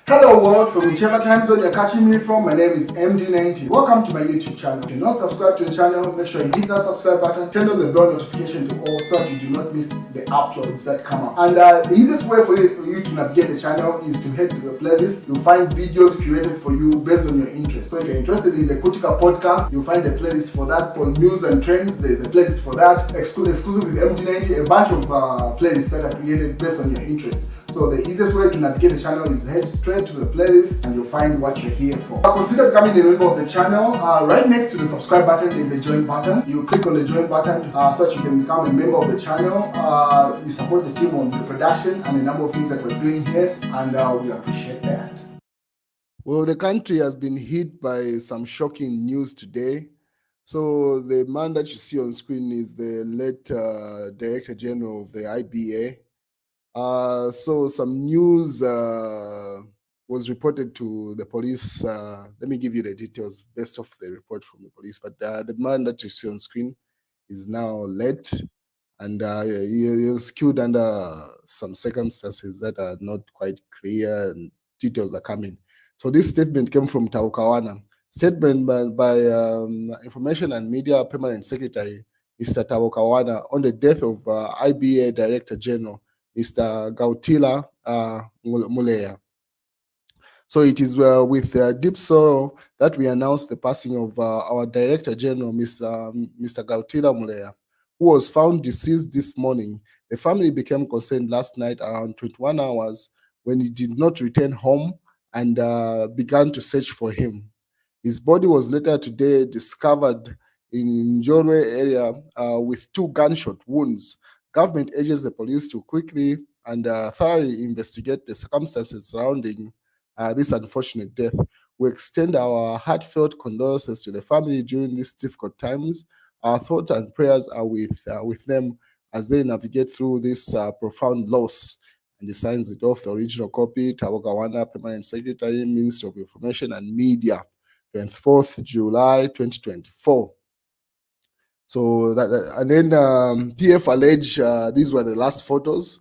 Hello world, from whichever time zone you're catching me from, my name is MD90. Welcome to my YouTube channel. If you're not subscribed to the channel, make sure you hit that subscribe button, turn on the bell notification to all so that you do not miss the uploads that come up. And the easiest way for you to navigate the channel is to head to the playlist. You'll find videos curated for you based on your interest. So if you're interested in the Kutika podcast, you'll find a playlist for that. For news and trends, there's a playlist for that. Exclusive with MD90, a bunch of playlists that are created based on your interest. So the easiest way to navigate the channel is head straight to the playlist and you'll find what you're here for. Consider becoming a member of the channel. Right next to the subscribe button is a join button. You click on the join button so that you can become a member of the channel. You support the team on the production and a number of things that we're doing here, and we appreciate that. Well, the country has been hit by some shocking news today. So the man that you see on screen is the late Director General of the IBA. So some news was reported to the police. Let me give you the details based off the report from the police. But the man that you see on screen is now late, and he was killed under some circumstances that are not quite clear, and details are coming. So this statement came from Taukawana. Statement by Information and Media Permanent Secretary, Mr. Taukawana, on the death of IBA Director General, Mr. Gautila Muleya. So it is with deep sorrow that we announce the passing of our Director General, Mr. Gautila Muleya, who was found deceased this morning. The family became concerned last night around 21 hours when he did not return home and began to search for him. His body was later today discovered in Njolwe area with 2 gunshot wounds. Government urges the police to quickly and thoroughly investigate the circumstances surrounding this unfortunate death. We extend our heartfelt condolences to the family during these difficult times. Our thoughts and prayers are with them as they navigate through this profound loss. And he signs it off, the original copy, Taukawana, Permanent Secretary, Ministry of Information and Media, 24th July 2024. So that, and then PF allege these were the last photos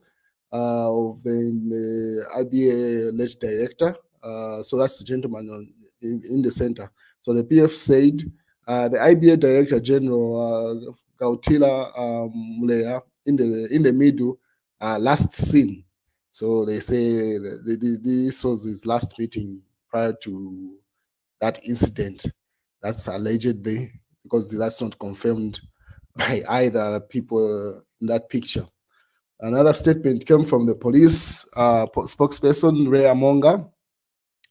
of the IBA alleged director. So that's the gentleman in the center. So the PF said the IBA Director General Gautila Muleya in the middle, last seen. So they say this was his last meeting prior to that incident. That's allegedly, because that's not confirmed by either people in that picture. Another statement came from the police spokesperson, Ray Amonga.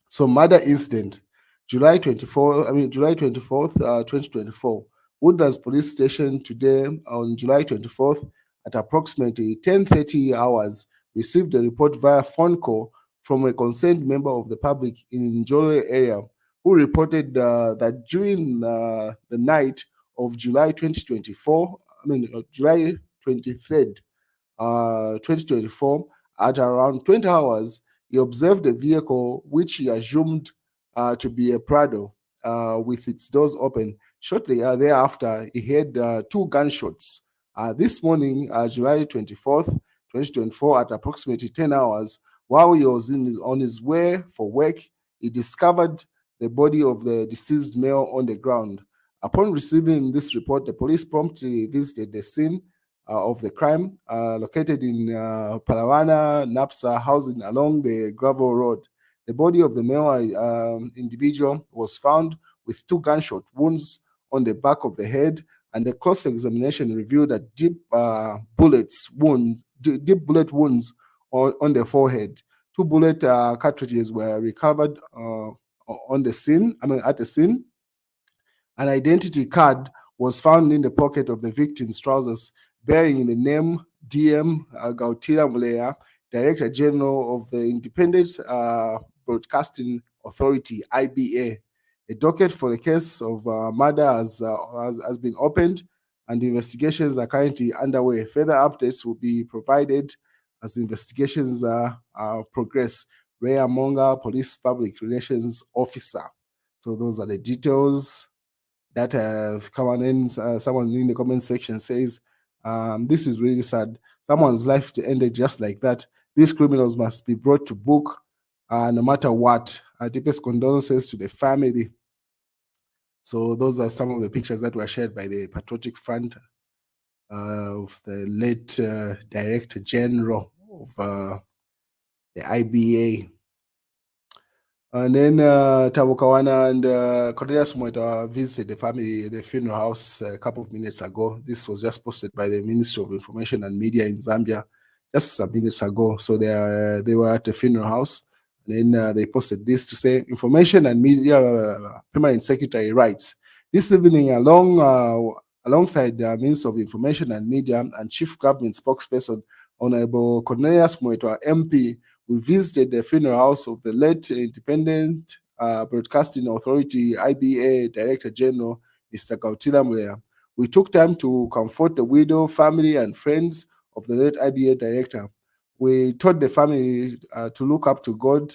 So murder incident, July 24th, 2024, Woodlands Police Station today on July 24th at approximately 10:30 hours received a report via phone call from a concerned member of the public in Njolwe area who reported that during the night of July 2024, July 23rd, 2024, at around 20 hours, he observed a vehicle which he assumed to be a Prado with its doors open. Shortly thereafter, he heard 2 gunshots. This morning, July 24th, 2024, at approximately 10 hours, while he was on his way for work, he discovered the body of the deceased male on the ground. Upon receiving this report, the police promptly visited the scene of the crime, located in Palawana, Napsa housing along the gravel road. The body of the male individual was found with 2 gunshot wounds on the back of the head, and the close examination revealed that deep bullet wounds on the forehead. 2 bullet cartridges were recovered at the scene. An identity card was found in the pocket of the victim's trousers, bearing the name DM Gautila Muleya, Director General of the Independent Broadcasting Authority, IBA. A docket for the case of murder has been opened, and investigations are currently underway. Further updates will be provided as investigations progress. Ray Amonga, Police Public Relations Officer. So those are the details that have come in. Someone in the comment section says, this is really sad. Someone's life ended just like that. These criminals must be brought to book no matter what. Our deepest condolences to the family. So those are some of the pictures that were shared by the Patriotic Front of the late Director General of the IBA. And then Tabukawana and Cornelius Mweta visited the family at the funeral house a couple of minutes ago. This was just posted by the Ministry of Information and Media in Zambia just some minutes ago. So they were at the funeral house. And then they posted this to say, Information and Media Permanent Secretary writes, this evening alongside the Minister of Information and Media and Chief Government Spokesperson, Honorable Cornelius Mweta, MP, we visited the funeral house of the late Independent Broadcasting Authority, IBA Director General, Mr. Gautila Mulea. We took time to comfort the widow, family, and friends of the late IBA Director. We taught the family to look up to God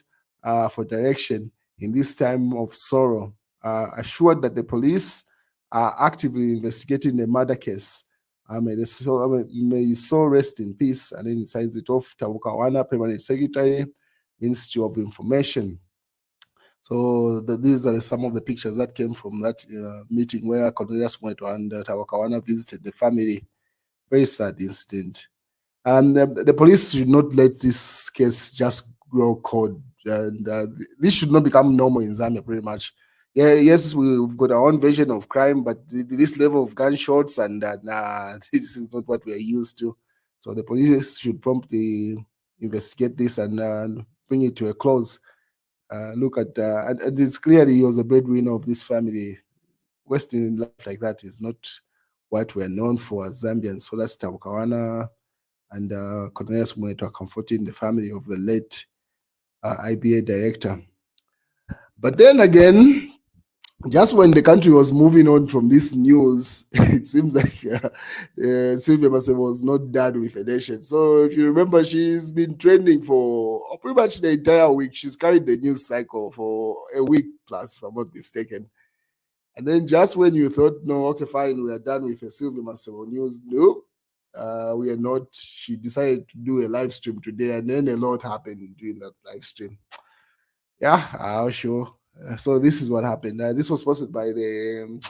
for direction in this time of sorrow, assured that the police are actively investigating the murder case. May his soul rest in peace. And then he signs it off, Tabukawana, Permanent Secretary, Ministry of Information. So these are some of the pictures that came from that meeting where Cornelius Mweta and Tabukawana visited the family. Very sad incident. And the police should not let this case just grow cold. And this should not become normal in Zambia, pretty much. Yeah, yes, we've got our own version of crime, but this level of gunshots and this is not what we are used to. So the police should promptly investigate this and bring it to a close. Look at, and it's clearly he was a breadwinner of this family. Western life like that is not what we're known for as Zambians. So that's Tabukawana and Cornelius Mweta comforting the family of the late IBA director. But then again, just when the country was moving on from this news, it seems like Sylvia Masebo was not done with the nation. So if you remember, she's been trending for pretty much the entire week. She's carried the news cycle for a week plus, if I'm not mistaken. And then just when you thought, no, okay, fine, we are done with the Sylvia Masebo news, no, we are not. She decided to do a live stream today, and then a lot happened during that live stream. Yeah, I'll show. So this is what happened. This was posted by the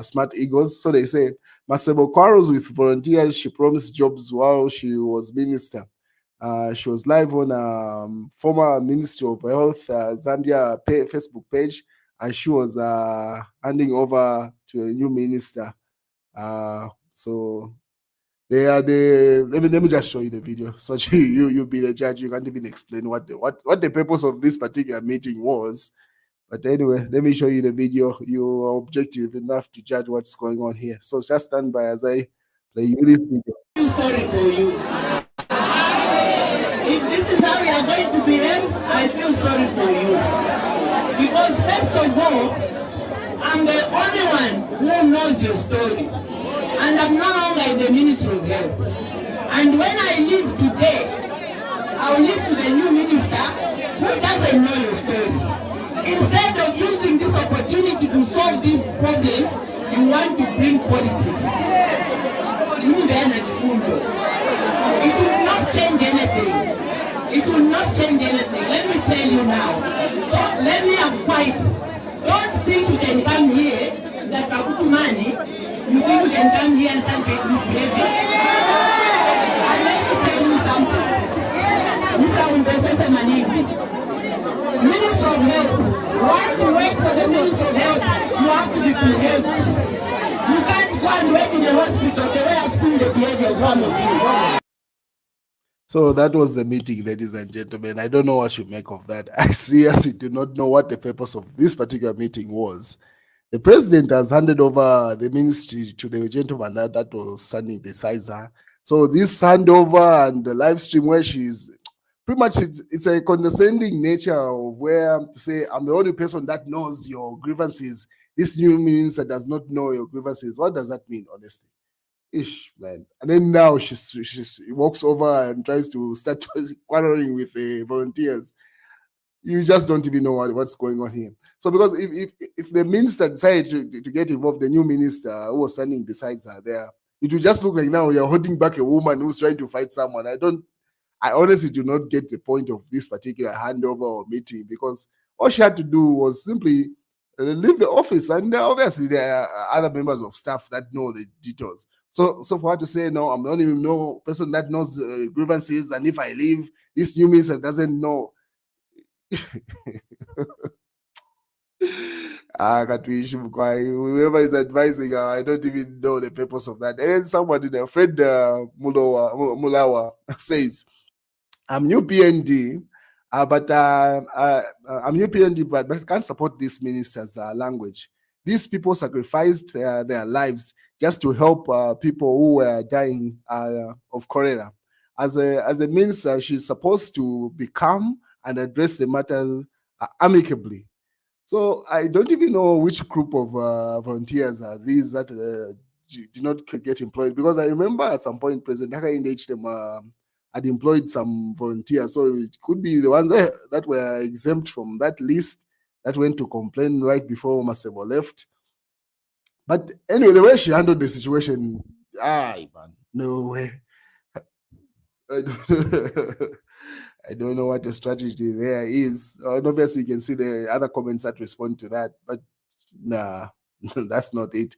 Smart Eagles. So they say, Masebo quarrels with volunteers. She promised jobs while she was minister. She was live on former Ministry of Health Zambia Facebook page, and she was handing over to a new minister. So they are let me just show you the video. So you be the judge. You can't even explain what the purpose of this particular meeting was. But anyway, let me show you the video. You are objective enough to judge what's going on here. So just stand by as I play you this video. I'm sorry for you. If this is how we are going to behave, I feel sorry for you. Because first of all, I'm the only one who knows your story. And I'm no longer in the Ministry of Health. And when I leave today, I'll leave to the new minister who doesn't know your story. Instead of using this opportunity to solve these problems, you want to bring politics. It will not change anything. It will not change anything. Let me tell you now. So let me have quiet. Don't think you can come here, that money. You think you can come here and start misbehaving. And let me tell you something. Minister of Health, want to wait for the Minister of Health, you have to be behaved. You can't go and wait in the hospital the way I've seen the behavior of some of you. So that was the meeting, ladies and gentlemen. I don't know what you make of that. I seriously do not know what the purpose of this particular meeting was. The president has handed over the ministry to the gentleman that was standing beside her. So this handover and the live stream where she's pretty much it's a condescending nature of where to say I'm the only person that knows your grievances. This new minister does not know your grievances. What does that mean, honestly? Ish, man. And then now she walks over and tries to start quarreling with the volunteers. You just don't even know what's going on here. So because if the minister decided to get involved, the new minister who was standing beside her there, it will just look like now you're holding back a woman who's trying to fight someone. I honestly do not get the point of this particular handover or meeting, because all she had to do was simply leave the office, and obviously there are other members of staff that know the details. So for her to say, no, I'm the only person that knows the grievances, and if I leave, this new minister doesn't know. Whoever is advising her, I don't even know the purpose of that. And then somebody, their friend Mulawa says, I'm new PND, I'm new PND, but I can't support this minister's language. These people sacrificed their lives just to help people who were dying of cholera. As a minister, she's supposed to be calm and address the matter amicably. So I don't even know which group of volunteers are these that did not get employed, because I remember at some point President Hakainde had employed some volunteers. So it could be the ones that were exempt from that list that went to complain right before Masebo left. But anyway, the way she handled the situation, man, no way. I don't know what the strategy there is. And obviously, you can see the other comments that respond to that, but nah, that's not it.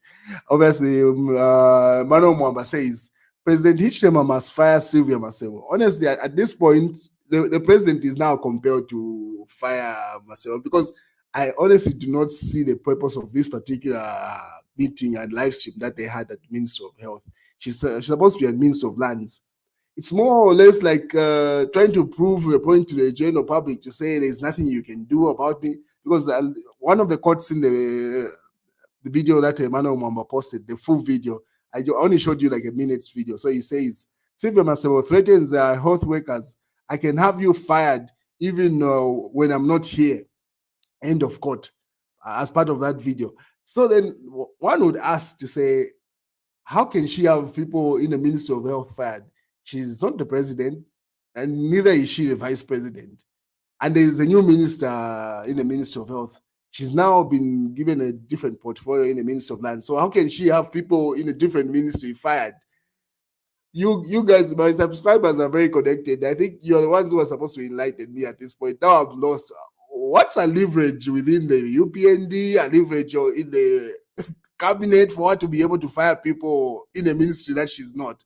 Obviously, Mano Mwamba says, President Hichilema must fire Sylvia Masebo. Honestly, at this point, the president is now compelled to fire Masebo, because I honestly do not see the purpose of this particular meeting and live stream that they had at Ministry of Health. She's supposed to be at Ministry of Lands. It's more or less like trying to prove a point to the general public, to say there's nothing you can do about me. Because one of the quotes in the video that Emmanuel Mwamba posted, the full video, I only showed you like a minute's video. So he says, Sylvia Masebo threatens health workers. I can have you fired even when I'm not here. End of quote, as part of that video. So then one would ask to say, how can she have people in the Ministry of Health fired? She's not the president, and neither is she the vice president. And there's a new minister in the Ministry of Health. She's now been given a different portfolio in the Ministry of Land. So how can she have people in a different ministry fired? You guys, my subscribers are very connected. I think you're the ones who are supposed to enlighten me at this point. Now I'm lost. What's a leverage within the UPND, a leverage in the cabinet for her to be able to fire people in a ministry that she's not?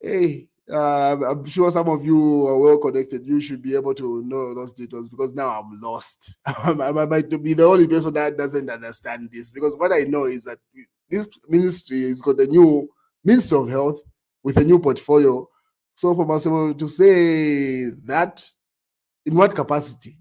Hey, I'm sure some of you are well connected. You should be able to know those details, because now I'm lost. I might be the only person that doesn't understand this, because what I know is that this ministry has got a new Minister of Health with a new portfolio. So for myself to say that, in what capacity?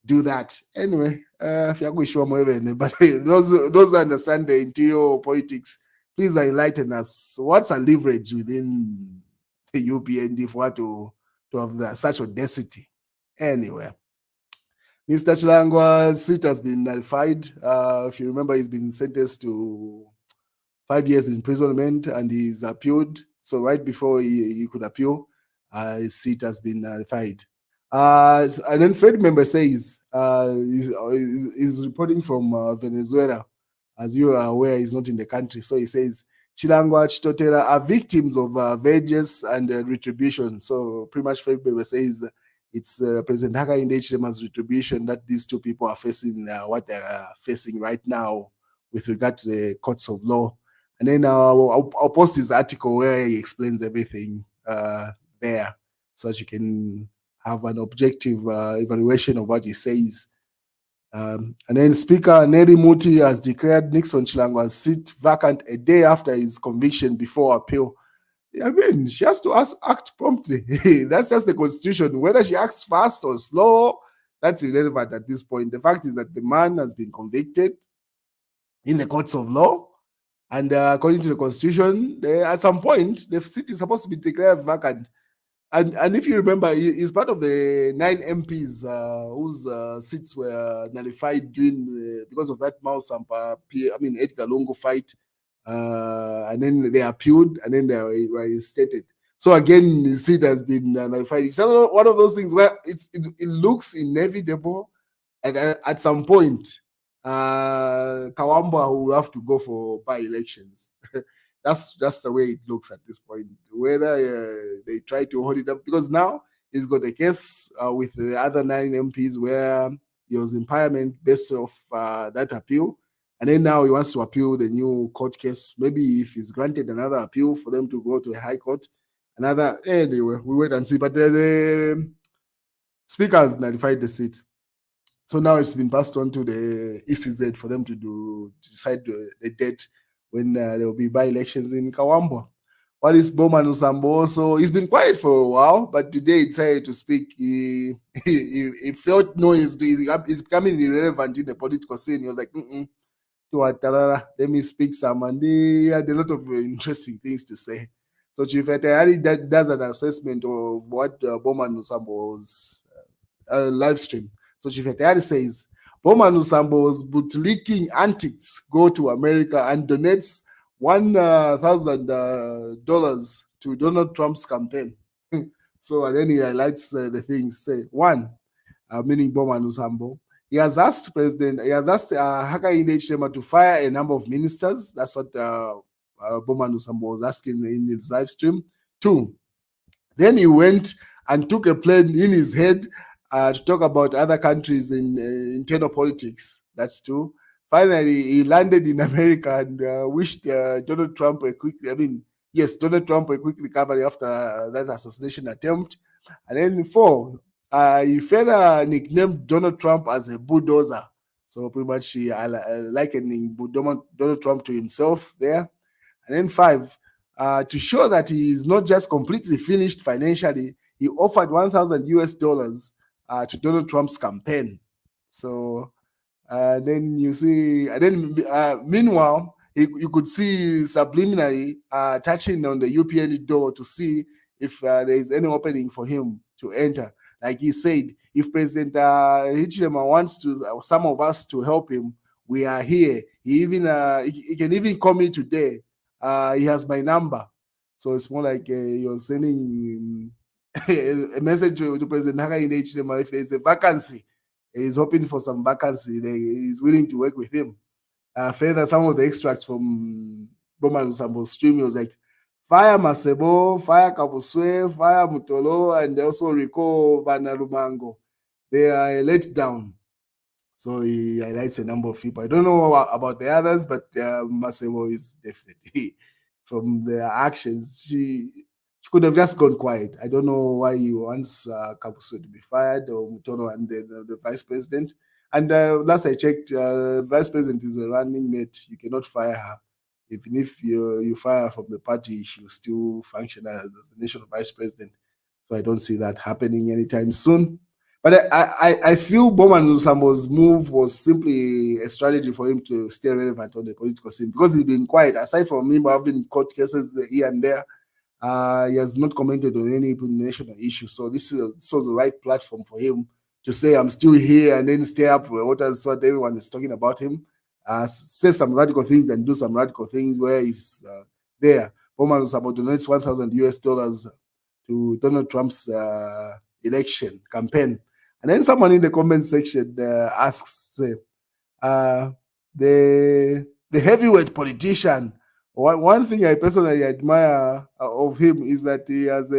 Do that anyway. But those who understand the interior politics, please enlighten us. What's a leverage within the UPND for to have such audacity? Anyway, Mr. Chilangwa's seat has been nullified. If you remember, he's been sentenced to 5 years imprisonment, and he's appealed. So right before he could appeal, his seat has been nullified. And then Fred member says he's reporting from Venezuela. As you are aware, he's not in the country. So he says Chilangwa, Chitotela are victims of vengeance and retribution. So pretty much Fred member says it's President Hakainde Hichilema's retribution that these two people are facing, what they're facing right now with regard to the courts of law. And then I'll post his article where he explains everything there, so that you can have an objective evaluation of what he says. And then Speaker Nelly Muti has declared Nixon Chilangwa's seat vacant a day after his conviction before appeal. I mean, she has to act promptly. That's just the Constitution. Whether she acts fast or slow, that's irrelevant at this point. The fact is that the man has been convicted in the courts of law. And according to the Constitution, at some point, the seat is supposed to be declared vacant. And if you remember, he's part of the 9 MPs whose seats were nullified because of that Mao Sampa, Edgar Lungu fight. And then they appealed, and then they were reinstated. So again, the seat has been nullified. It's one of those things where it looks inevitable, at some point, Kawamba will have to go for by-elections. That's just the way it looks at this point. Whether they try to hold it up, because now he's got a case with the other 9 MPs where he was in parliament based off that appeal. And then now he wants to appeal the new court case. Maybe if he's granted another appeal for them to go to the High Court, anyway, we wait and see. But the speaker has nullified the seat. So now it's been passed on to the ECZ for them to decide the date when there will be by-elections in Kawambwa. What is Bowman Usambo? So he's been quiet for a while, but today he decided to speak. He felt he's becoming irrelevant in the political scene. He was like, let me speak some. And he had a lot of interesting things to say. So Chief Etehari does an assessment of what Bowman Usambo's live stream. So Chief Etehari says, Bowman Usambo's bootlicking antics go to America and donates $1,000 to Donald Trump's campaign. So and then he highlights the things. Say one, meaning Bowman Usambo. He has asked Hakainde Hichilema to fire a number of ministers. That's what Bowman Usambo was asking in his live stream. Two, then he went and took a plane in his head to talk about other countries in internal politics. That's two. Finally, he landed in America and wished Donald Trump Donald Trump a quick recovery after that assassination attempt. And then four, he further nicknamed Donald Trump as a bulldozer. So pretty much likening Donald Trump to himself there. And then five, to show that he is not just completely finished financially, he offered $1,000 to Donald Trump's campaign. So then you see, and then meanwhile, you could see subliminally touching on the UPN door to see if there is any opening for him to enter. Like he said, if President Hichilema wants some of us to help him, we are here. He can even call me today. He has my number. So it's more like you're sending a message to President Hakainde Hichilema. If there's a vacancy, he's hoping for some vacancy. He's willing to work with him. Further, some of the extracts from Bowman Usambo's stream was like, fire Masebo, fire Kabuswe, fire Mutolo, and also recall Banalumango. They are let down. So he highlights a number of people. I don't know about the others, but Masebo is definitely, from their actions, she could have just gone quiet. I don't know why he wants Kabuswe to be fired, or Mutolo and the vice president. And last I checked, vice president is a running mate. You cannot fire her. Even if you fire from the party, she will still function as the national vice president. So I don't see that happening anytime soon. But I feel Bowman Usambo's move was simply a strategy for him to stay relevant on the political scene, because he's been quiet. Aside from him having court cases here and there, he has not commented on any national issue. So this was the right platform for him to say, I'm still here, and then stay up with what everyone is talking about him. Say some radical things and do some radical things where he's there. Bowman Usambo donates $1,000 to Donald Trump's election campaign. And then someone in the comment section asks, the heavyweight politician, one thing I personally admire of him is that he has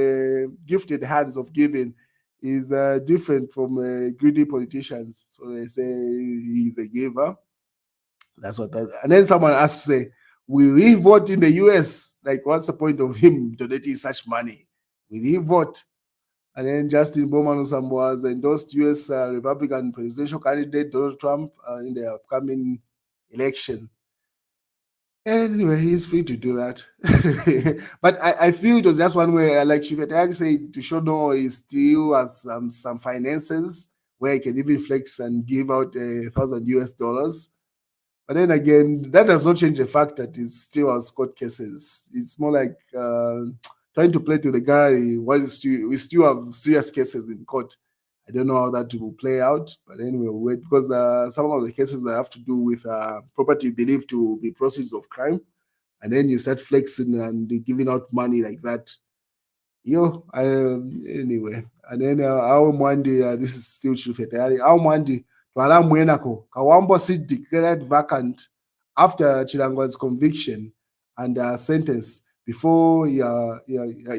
gifted hands of giving. Is different from greedy politicians. So they say he's a giver. That's what. And then someone asks, say, will he vote in the US? Like, what's the point of him donating such money? Will he vote? And then Justin Bowman Usambo has endorsed US Republican presidential candidate Donald Trump in the upcoming election. Anyway, he's free to do that. But I feel it was just one way, like Chief Etehari said, to show no, he still has some finances where he can even flex and give out $1,000. But then again, that does not change the fact that he still has court cases. It's more like trying to play to the gallery while we still have serious cases in court. I don't know how that will play out, but anyway, wait, because some of the cases that have to do with property believed to be proceeds of crime, and then you start flexing and giving out money like that. Anyway, and then our Monday, this is still Chief Etehari. Our Monday, twala mwenako Kawambo seat declared vacant after Chilangwa's conviction and sentence before he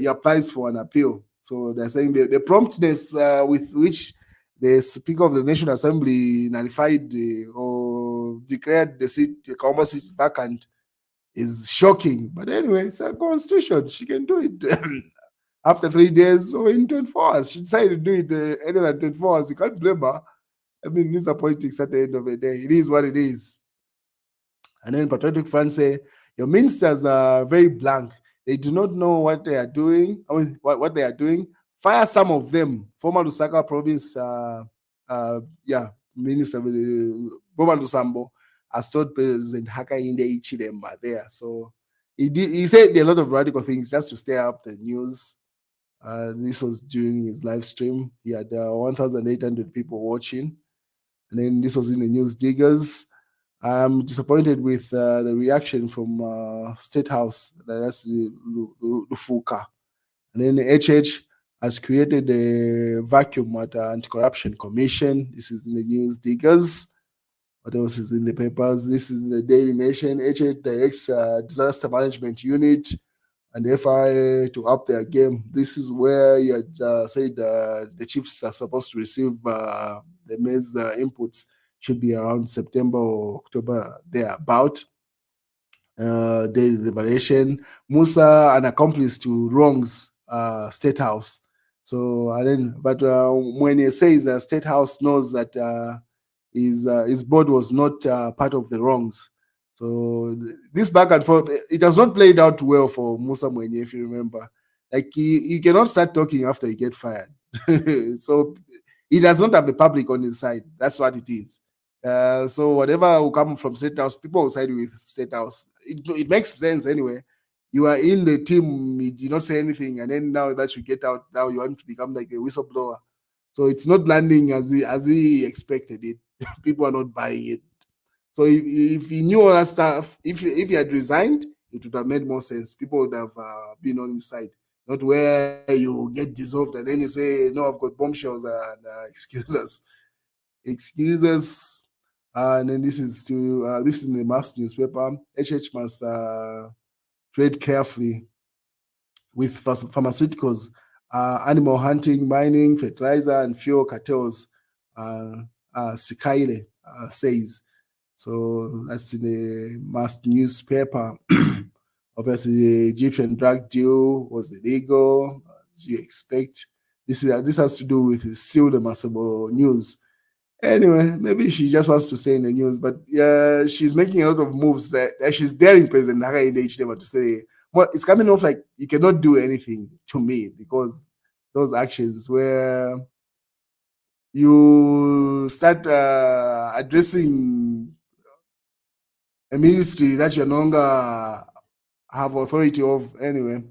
applies for an appeal. So they're saying the promptness with which the Speaker of the National Assembly nullified or declared the seat, the Kawambo seat vacant is shocking. But anyway, it's a constitution. She can do it after 3 days or in 24 hours. She decided to do it earlier than 24 hours. You can't blame her. I mean, these are politics at the end of the day. It is what it is. And then Patriotic Front say, your ministers are very blank. They do not know what they are doing. I mean, what they are doing. Fire some of them. Former Lusaka province, Minister Boma Lusambo has told President Hakainde Ichidemba there. So he said a lot of radical things just to stir up the news. This was during his live stream. He had 1,800 people watching. And then this was in the news diggers. I'm disappointed with the reaction from State House. That's Lufuka. And then HH has created a vacuum at the Anti-Corruption Commission. This is in the news diggers. What else is in the papers? This is in the Daily Nation. HH directs Disaster Management Unit and the FRA to up their game. This is where you had said the chiefs are supposed to receive the maize inputs. Should be around September or October, thereabout. Daily Liberation. Musa, an accomplice to wrongs, State House. So, and then, but when he says State House knows that his board was not part of the wrongs. So this back and forth, it has not played out well for Musa Mwenye, if you remember. Like he cannot start talking after he get fired. So he does not have the public on his side. That's what it is. So whatever will come from State House, people will side with State House. It makes sense anyway. You are in the team, you did not say anything, and then now that you get out, now you want to become like a whistleblower. So it's not landing as he expected it. People are not buying it. So if he knew all that stuff, if he had resigned, it would have made more sense. People would have been on his side, not where you get dissolved and then you say, "No, I've got bombshells and excuses." And then this is in the mass newspaper. HH must trade carefully with pharmaceuticals, animal hunting, mining, fertilizer, and fuel cartels. Sikaile says. So that's in the mass newspaper. Obviously, the Egyptian drug deal was illegal, as you expect. This has to do with still the Masebo news. Anyway, maybe she just wants to say in the news, but yeah, she's making a lot of moves that she's daring President Hakainde Hichilema to say, well, it's coming off like you cannot do anything to me because those actions where you start addressing a ministry that you no longer have authority of. Anyway,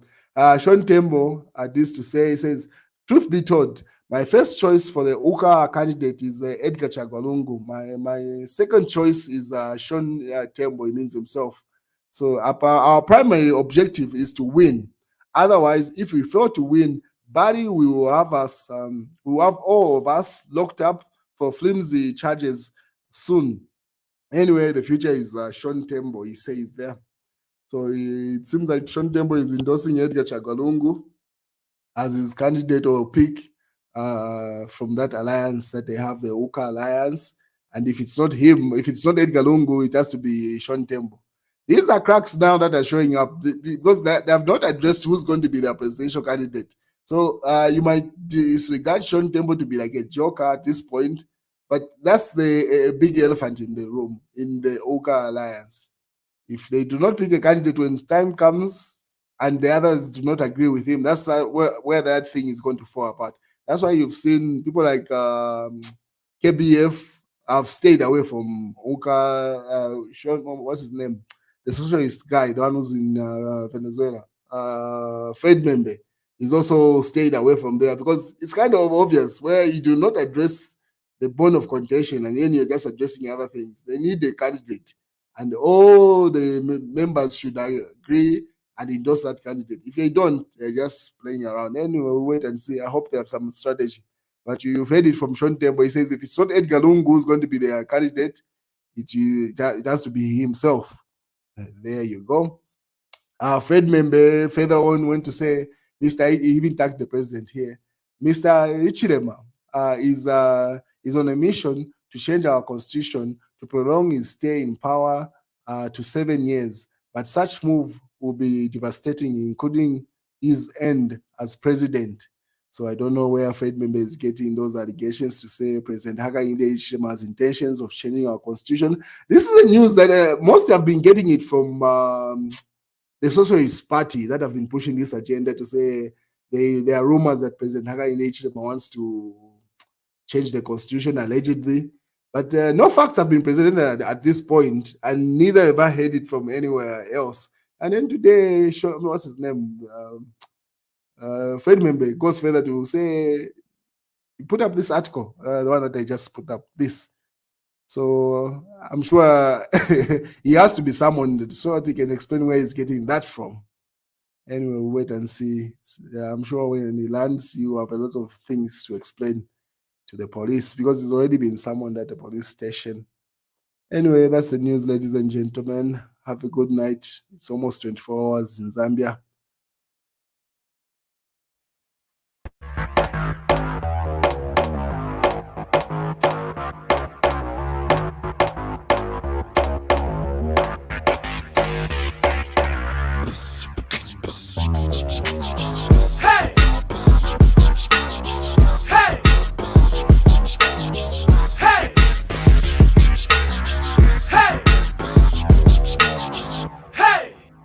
Sean Tembo had this to say. He says, truth be told, my first choice for the UKA candidate is Edgar Chagwalungu. My second choice is Sean Tembo. He means himself. So our primary objective is to win. Otherwise, if we fail to win, Barry will have us, will have all of us locked up for flimsy charges soon. Anyway, the future is Sean Tembo, he says there. So it seems like Sean Tembo is endorsing Edgar Chagwalungu as his candidate or pick from that alliance that they have, the UKA alliance. And if it's not him, if it's not Edgar Lungu, it has to be Sean Tembo. These are cracks now that are showing up because they have not addressed who's going to be their presidential candidate. So you might disregard Sean Tembo to be like a joker at this point, but that's the big elephant in the room, in the UKA alliance. If they do not pick a candidate when time comes and the others do not agree with him, that's where that thing is going to fall apart. That's why you've seen people like KBF have stayed away from UKA. What's his name? The socialist guy, the one who's in Venezuela. Fred Membe is also stayed away from there because it's kind of obvious where you do not address the bone of contention and then you're just addressing other things. They need a candidate. And all the members should agree and endorse that candidate. If they don't, they're just playing around. Anyway, we'll wait and see. I hope they have some strategy. But you've heard it from Sean Tembo. He says if it's not Edgar Lungu who's going to be their candidate, it has to be himself. There you go. Fred Membe further on went to say, he even tagged the president here. Mr. Ichirema is on a mission to change our constitution to prolong his stay in power to 7 years. But such move will be devastating, including his end as president. So I don't know where Fred Membe is getting those allegations to say President Hakainde Hichilema has intentions of changing our constitution. This is the news that most have been getting it from the Socialist Party that have been pushing this agenda to say there are rumors that President Hakainde Hichilema wants to change the constitution allegedly. But no facts have been presented at this point, and neither have I heard it from anywhere else. And then today, what's his name? Fred Membe goes further to say, he put up this article, the one that I just put up, this. So I'm sure he has to be someone so that he can explain where he's getting that from. Anyway, we'll wait and see. I'm sure when he lands, you have a lot of things to explain to the police, because he's already been summoned at the police station. Anyway, that's the news, ladies and gentlemen. Have a good night. It's almost 24 hours in Zambia.